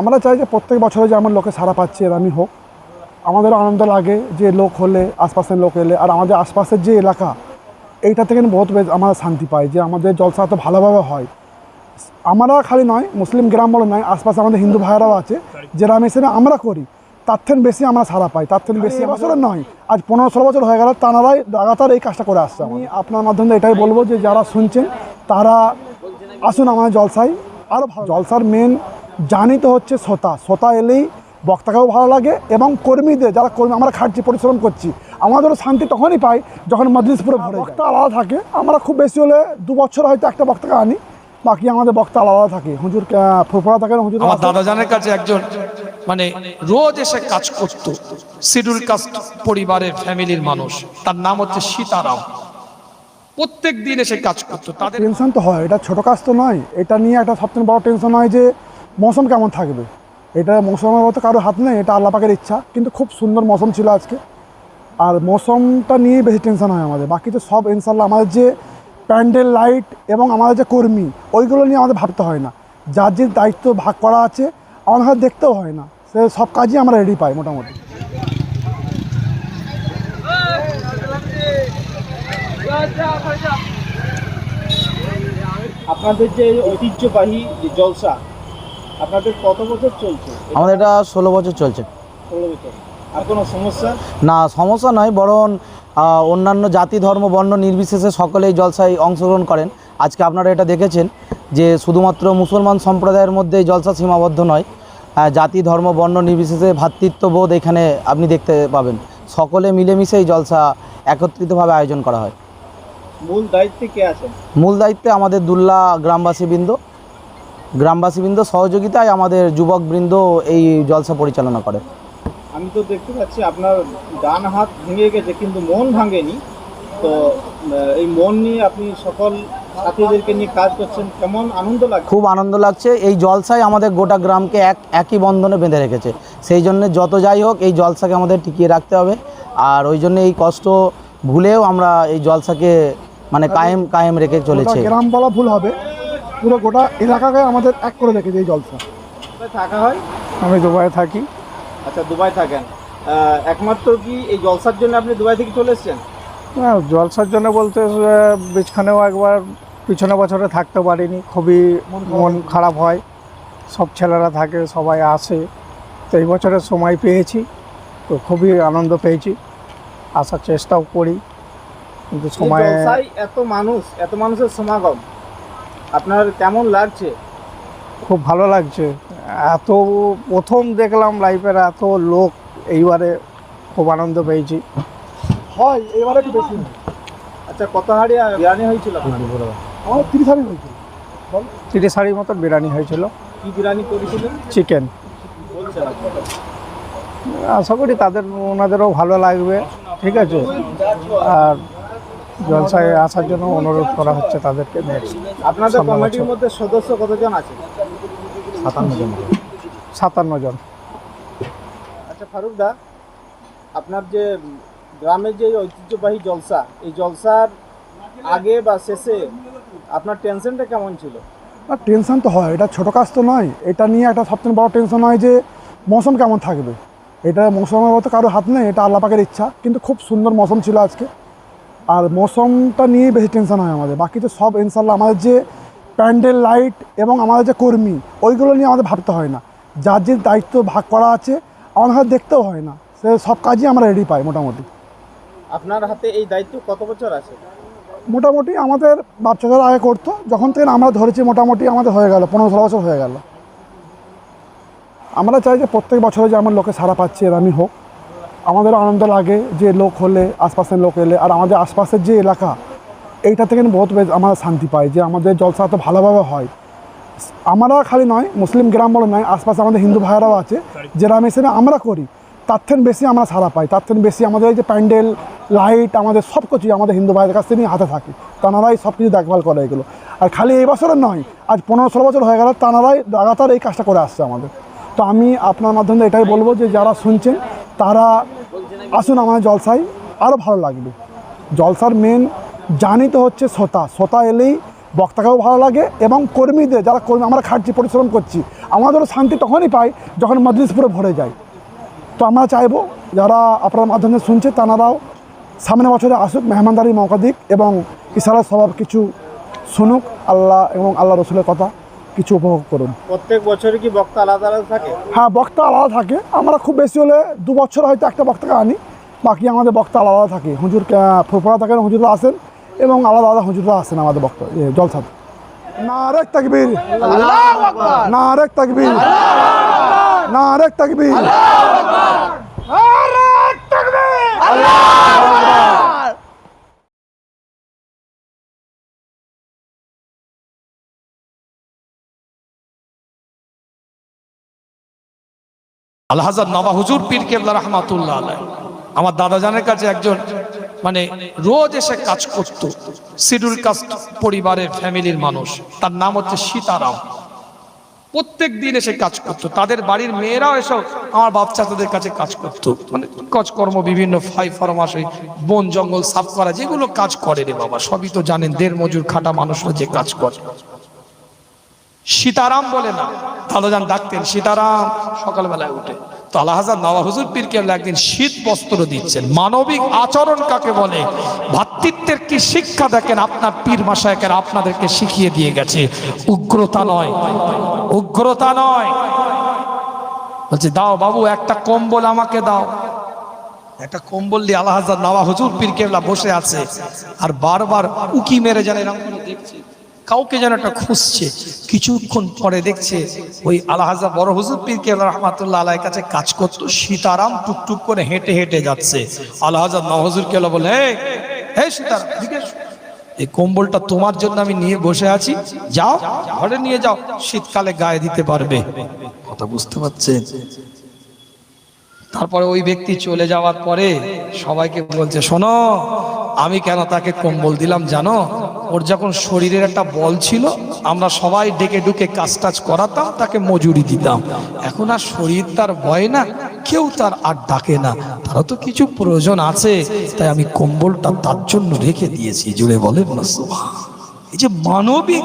আমরা চাই যে প্রত্যেক বছরে যেমন লোকে সারা পাচ্ছে এরমই হোক। আমাদের আনন্দ লাগে যে লোক হলে, আশপাশের লোক এলে, আর আমাদের আশপাশের যে এলাকা এইটা থেকে বহুত আমরা শান্তি পাই যে আমাদের জলসা এত ভালোভাবে হয়। আমরা খালি নয়, মুসলিম গ্রাম বলে নয়, আশপাশে আমাদের হিন্দু ভাইয়েরাও আছে যারা হিসেবে আমরা করি, তার থেকে বেশি আমরা সারা পাই, তার থেকে বেশি বছরের নয়, আজ 15-16 বছর হয়ে গেল তারাই লাগাতার এই কাজটা করে আসছে। আমি আপনার মাধ্যমে এটাই বলবো যে যারা শুনছেন তারা আসুন আমাদের জলসায় আরও ভালো। জলসার মেন জানি তো হচ্ছে শ্রোতা এলেই বক্তাকেও ভালো লাগে এবং কর্মীদের যারা কর্মী আমরা খাটছি, পরিশ্রম করছি, আমাদেরও শান্তি তখনই পাই যখন মজলিস পুরো ভরে। বক্তা আলাদা থাকে, আমরা খুব বেশি হলে 2 বছর হয়তো একটা বক্তাকে আনি, বাকি আমাদের বক্তা আলাদা থাকে। হুজুর ফুরফুরা থাকেন, হুজুর আমার দাদাজানের কাছে একজন মানে রোজ এসে কাজ করতো, শিডিউল কাস্ট পরিবারের ফ্যামিলির মানুষ, তার নাম হচ্ছে সীতারাম। প্রত্যেক দিন এসে কাজ করতো। তাদের টেনশন তো হয়, এটা ছোটো কাজ তো নয়। এটা নিয়ে একটা সবচেয়ে বড় টেনশন হয় যে মৌসুম কেমন থাকবে। এটা মৌসুমের মতো কারো হাত নেই, এটা আল্লাহ পাকের ইচ্ছা। কিন্তু খুব সুন্দর মৌসুম ছিল আজকে, আর মৌসুমটা নিয়ে বেশি টেনশন হয় আমাদের। বাকি তো সব ইনশাল্লাহ, আমাদের যে প্যান্ডেল, লাইট এবং আমাদের যে কর্মী, ওইগুলো নিয়ে আমাদের ভাবতে হয় না। যার যে দায়িত্ব ভাগ করা আছে আমাদের হাতে দেখতেও হয় না, সে সব কাজই আমরা রেডি পাই মোটামুটি। আপনাদের যে ঐতিহ্যবাহী যে জলসা, আপনাদের কত বছর চলছে? আমাদের এটা 16 বছর চলছে। 16 বছর। আর কোনো সমস্যা? না, সমস্যা নয়, বরং অন্যান্য জাতি ধর্ম বর্ণ নির্বিশেষে সকলেই জলসায় অংশগ্রহণ করেন। আজকে আপনারা এটা দেখেছেন যে শুধুমাত্র মুসলমান সম্প্রদায়ের মধ্যে জলসা সীমাবদ্ধ নয়, জাতি ধর্ম বর্ণ নির্বিশেষে ভ্রাতৃত্ববোধ এখানে আপনি দেখতে পাবেন। সকলে মিলেমিশেই জলসা একত্রিতভাবে আয়োজন করা হয়। মূল দায়িত্বে কে আছেন? মূল দায়িত্বে আমাদের দুল্লা গ্রামবাসীবৃন্দ সহযোগিতায় আমাদের যুবকবৃন্দ এই জলসা পরিচালনা করে। আমি তো দেখতে পাচ্ছি আপনার ডান হাত ভেঙে গেছে কিন্তু মন ভাঙেনি। তো এই মন নিয়ে আপনি সকল সাথীদেরকে নিয়ে কাজ করছেন, কেমন আনন্দ লাগছে? খুব আনন্দ লাগছে। এই জলসায় আমাদের গোটা গ্রামকে একই বন্ধনে বেঁধে রেখেছে। সেই জন্য যত যাই হোক এই জলসাকে আমাদের টিকিয়ে রাখতে হবে। আর ওই জন্য এই কষ্ট ভুলেও আমরা এই জলসাকে মানে কায়েম রেখে চলেছে। গ্রাম বলা ভুল হবে, পুরো গোটা এলাকাকে আমাদের এক করে রেখেছে এই জলসা। কোথায় থাকা হয়? আমি দুবাইয়ে থাকি। আচ্ছা, দুবাই থাকেন। একমাত্র কি এই জলসার জন্য আপনি দুবাই থেকে চলে এসেছেন? না, জলসার জন্য বলতে বিছখানেও একবার পিছনে বছরে থাকতে পারিনি, খুবই মন খারাপ হয়। সব ছেলেরা থাকে, সবাই আসে, তো এই বছরের সময় পেয়েছি, তো খুবই আনন্দ পেয়েছি। আসার চেষ্টাও করি, কিন্তু সময় জলসায় এত মানুষের সমাগম আপনার কেমন লাগছে? খুব ভালো লাগছে। এত প্রথম দেখলাম লাইফের এত লোক, এইবারে খুব আনন্দ পেয়েছি। হয় এবারে একটু বেশি। আচ্ছা, কত হাঁড়ি বিরিয়ানি হয়েছিল আপনার? আমার 30 হাজার হয়েছিল। 30 হাঁড়ির মতো বিরিয়ানি হয়েছিল। কি বিরিয়ানি করেছিলেন? চিকেন। বলছেন আপনারা? আশা করি ওনাদেরও ভালো লাগবে, ঠিক আছে। আর জলসায় আসার জন্য অনুরোধ করা হচ্ছে তাদেরকে। আপনাদের কমিটির মধ্যে সদস্য কতজন আছে? 57 জন। আচ্ছা ফারুক দা, আপনার যে গ্রামের যে ঐতিহ্যবাহী জলসা, এই জলসার আগে বা শেষে আপনার টেনশনটা কেমন ছিল? না, টেনশন তো হয়, এটা ছোটো কাজ তো নয়। এটা নিয়ে একটা সবচেয়ে বড় টেনশন হয় যে মৌসুম কেমন থাকবে। এটা মৌসুমের মতো কারো হাত নেই, এটা আল্লাহ পাকের ইচ্ছা। কিন্তু খুব সুন্দর মৌসুম ছিল আজকে, আর মৌসুমটা নিয়ে বেশি টেনশন হয় আমাদের। বাকি তো সব ইনশাল্লাহ, আমাদের যে প্যান্ডেল, লাইট এবং আমাদের যে কর্মী, ওইগুলো নিয়ে আমাদের ভাবতে হয় না। যার যে দায়িত্ব ভাগ করা আছে আমাদের হাতে দেখতেও হয় না, সে সব কাজই আমরা রেডি পাই মোটামুটি। আপনার হাতে এই দায়িত্ব কত বছর আছে? মোটামুটি আমাদের বাচ্চাদের আগে করতো, যখন থেকে আমরা ধরেছি মোটামুটি আমাদের হয়ে গেল 15-16 বছর হয়ে গেল। আমরা চাই যে প্রত্যেক বছরে যেমন লোকে সারা পাচ্ছে এরমই হোক। আমাদেরও আনন্দ লাগে যে লোক হলে, আশপাশের লোক এলে, আর আমাদের আশপাশের যে এলাকা এইটা থেকে বহুত আমরা শান্তি পাই যে আমাদের জলসা এত ভালোভাবে হয়। আমরা খালি নয়, মুসলিম গ্রাম বলে নয়, আশপাশে আমাদের হিন্দু ভাইয়েরাও আছে যারা হিসেবে আমরা করি, তার থেকে বেশি আমরা সারা পাই, তার থেকে বেশি আমাদের এই যে প্যান্ডেল, লাইট, আমাদের সব কিছুই আমাদের হিন্দু ভাইদের কাছ থেকে হাতে থাকে। তানারাই সব কিছু দেখভাল করে এগুলো। আর খালি এই বছরের নয়, আজ 15-16 বছর হয়ে গেল তানারাই লাগাতার এই কাজটা করে আসছে আমাদের। তো আমি আপনার মাধ্যমে এটাই বলবো যে যারা শুনছেন তারা আসুন আমাদের জলসায়, আরও ভালো লাগবে। জলসার মেন জানি তো হচ্ছে শ্রোতা এলেই বক্তাকেও ভালো লাগে এবং কর্মীদের যারা কর্মী আমরা খাটছি পরিশ্রম করছি আমাদেরও শান্তি তখনই পাই যখন মজলিস পুরো ভরে যায়। তো আমরা চাইবো যারা আপনার মাধ্যমে শুনছে তারাও সামনের বছরে আসুক, মেহমানদারি মৌকা দিক এবং ইশারা স্বভাব কিছু শুনুক, আল্লাহ এবং আল্লাহ রসুলের কথা কিছু উপভোগ করুন। প্রত্যেক বছরে কি বক্তা আলাদা আলাদা থাকে? হ্যাঁ, বক্তা আলাদা থাকে। আমরা খুব বেশি হলে 2 বছর হয়তো একটা বক্তাকে আনি, বাকি আমাদের বক্তা আলাদা থাকে। হুজুর ফুরফুরা থাকেন, হুজুররা আসেন এবং আলাদা আলাদা হুজুররা আসেন আমাদের বক্তা জলসাতে। নারে তাকবীর, নারে তাকবীর, নারে তাকবীর, আলহাজার নওয়াব হুজুর পীর কেবলা রহমাতুল্লাহ আলাইহ আমার দাদাজানের কাছে একজন মানে রোজ এসে কাজ করত, শিডিউল কাস্ট পরিবারের ফ্যামিলির মানুষ, তার নাম হচ্ছে সীতারাম। প্রত্যেক দিন এসে কাজ করতো, তাদের বাড়ির মেয়েরাও এসব আমার বাচ্চা তাদের কাছে কাজ করতো, মানে কাজকর্ম বিভিন্ন ফাই ফরমাস, বন জঙ্গল সাফ করা, যেগুলো কাজ করে রে বাবা সবই তো জানেন, দের মজুর খাটা মানুষরা যে কাজ করে। সীতারাম বলে না, দাদাজান ডাকতেন সীতারাম সকালবেলায় উঠে। তো আলহাজার নওয়াব হুজুর পীর কেবলা একদিন শীত বস্ত্র দিচ্ছেন। মানবিক আচরণ কাকে বলে, ভ্রাতৃত্বের কি শিক্ষা দেখেন আপনার পীর মাশায়েখেরা আপনাদেরকে শিখিয়ে দিয়ে গেছে। উগ্রতা নয়, উগ্রতা নয়। বলছে দাও বাবু একটা কম্বল আমাকে দাও। একটা কম্বল দিয়ে আলহাজার নওয়াব হুজুর পীর কেবলা বসে আছে আর বারবার উকি মেরে যেন এরকম করে দেখছে, কাউকে যেন একটা খুঁজছে। কিছুক্ষণ পরে দেখছে ওই আলহাজা বড় হুজুর পীর কেবলা রহমাতুল্লাহ আলাইহির কাছে কাজ করতো সীতারাম টুকটুক করে হেঁটে হেঁটে যাচ্ছে। আলহাজা নওয়াব হুজুর কেবলা বলে, এই সীতারাম এদিকে এসো, এই কম্বলটা তোমার জন্য আমি নিয়ে বসে আছি, যাও ঘরে নিয়ে যাও, শীতকালে গায়ে দিতে পারবে। কথা বুঝতে পারছেন? তারপরে ওই ব্যক্তি চলে যাওয়ার পরে সবাইকে বলছে, শোনো আমি কেন তাকে কম্বল দিলাম জানো? ওর যখন শরীরের একটা বল ছিল আমরা সবাই ডেকে ডুকে কাজ টাজ করাতাম, তাকে মজুরি দিতাম। এখন আর শরীর তার ভয় না, কেউ তার আর ডাকে না, তারও তো কিছু প্রয়োজন আছে, তাই আমি কম্বলটা তার জন্য রেখে দিয়েছি। জুড়ে বলেন না সুবহান। এই যে মানবিক